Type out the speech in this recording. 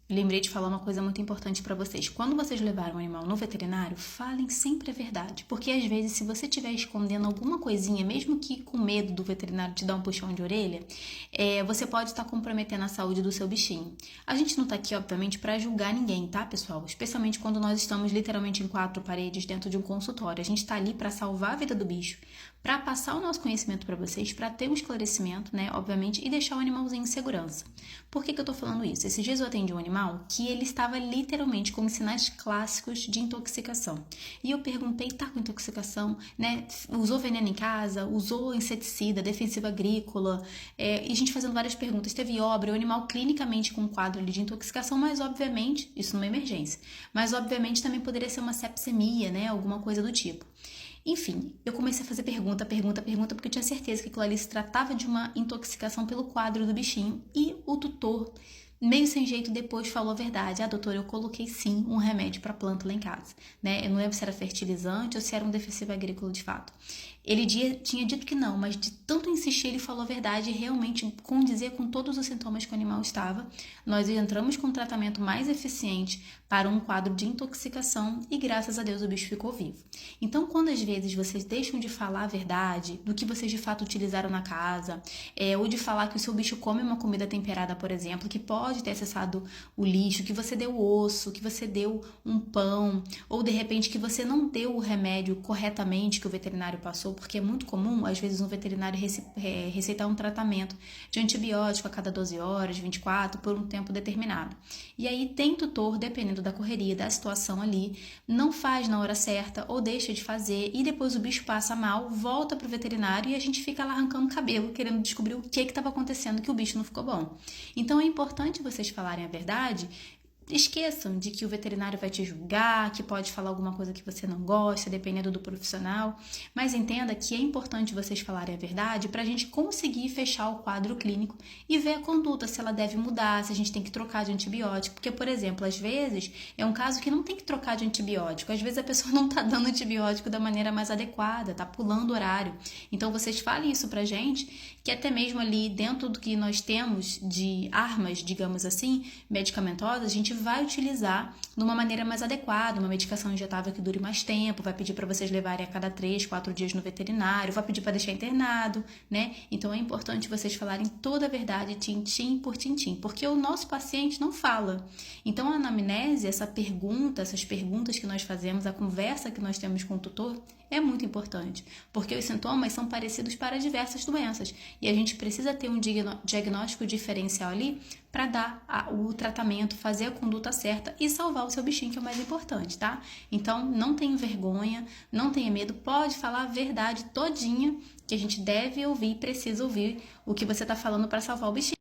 lembrei de falar uma coisa muito importante para vocês. Quando vocês levarem um animal no veterinário, falem sempre a verdade. Porque às vezes, se você estiver escondendo alguma coisinha, mesmo que com medo do veterinário te dar um puxão de orelha, você pode estar comprometendo a saúde do seu bichinho. A gente não tá aqui, obviamente, para julgar ninguém, tá, pessoal? Especialmente quando nós estamos literalmente em quatro paredes dentro de um consultório. A gente tá ali para salvar a vida do bicho, para passar o nosso conhecimento para vocês, para ter um esclarecimento, né, obviamente, e deixar o animalzinho em segurança. Por que eu tô falando isso? Esses dias eu atendi um animal que ele estava literalmente com sinais clássicos de intoxicação. E eu perguntei, tá com intoxicação, né? Usou veneno em casa, usou inseticida, defensiva agrícola, e a gente fazendo várias perguntas. Teve obra, o animal clinicamente com um quadro ali de intoxicação, mas obviamente, isso numa emergência, mas obviamente também poderia ser uma sepsemia, né? Alguma coisa do tipo. Enfim, eu comecei a fazer pergunta, porque eu tinha certeza que aquilo ali se tratava de uma intoxicação pelo quadro do bichinho. E o tutor, meio sem jeito, depois falou a verdade. Ah, doutor, eu coloquei sim um remédio para planta lá em casa, né? Eu não lembro se era fertilizante ou se era um defensivo agrícola de fato. Ele tinha dito que não, mas de tanto insistir, ele falou a verdade e realmente condizia com todos os sintomas que o animal estava. Nós entramos com um tratamento mais eficiente para um quadro de intoxicação e graças a Deus o bicho ficou vivo. Então, quando às vezes vocês deixam de falar a verdade do que vocês de fato utilizaram na casa, ou de falar que o seu bicho come uma comida temperada, por exemplo, que pode ter acessado o lixo, que você deu osso, que você deu um pão, ou de repente que você não deu o remédio corretamente que o veterinário passou, porque é muito comum, às vezes, um veterinário receitar um tratamento de antibiótico a cada 12 horas, 24, por um tempo determinado. E aí tem tutor, dependendo da correria, da situação ali, não faz na hora certa ou deixa de fazer e depois o bicho passa mal, volta pro veterinário e a gente fica lá arrancando o cabelo, querendo descobrir o que estava acontecendo, que o bicho não ficou bom. Então é importante vocês falarem a verdade. Esqueçam de que o veterinário vai te julgar, que pode falar alguma coisa que você não gosta, dependendo do profissional, mas entenda que é importante vocês falarem a verdade para a gente conseguir fechar o quadro clínico e ver a conduta, se ela deve mudar, se a gente tem que trocar de antibiótico, porque, por exemplo, às vezes é um caso que não tem que trocar de antibiótico, às vezes a pessoa não está dando antibiótico da maneira mais adequada, está pulando o horário. Então vocês falem isso pra gente, que até mesmo ali dentro do que nós temos de armas, digamos assim, medicamentosas, a gente vai utilizar de uma maneira mais adequada, uma medicação injetável que dure mais tempo, vai pedir para vocês levarem a cada 3, 4 dias no veterinário, vai pedir para deixar internado, né? Então é importante vocês falarem toda a verdade, tintim por tintim, porque o nosso paciente não fala. Então a anamnese, essas perguntas que nós fazemos, a conversa que nós temos com o tutor, é muito importante, porque os sintomas são parecidos para diversas doenças e a gente precisa ter um diagnóstico diferencial ali para dar o tratamento, fazer a conduta certa e salvar o seu bichinho, que é o mais importante, tá? Então, não tenha vergonha, não tenha medo, pode falar a verdade todinha, que a gente deve ouvir e precisa ouvir o que você está falando para salvar o bichinho.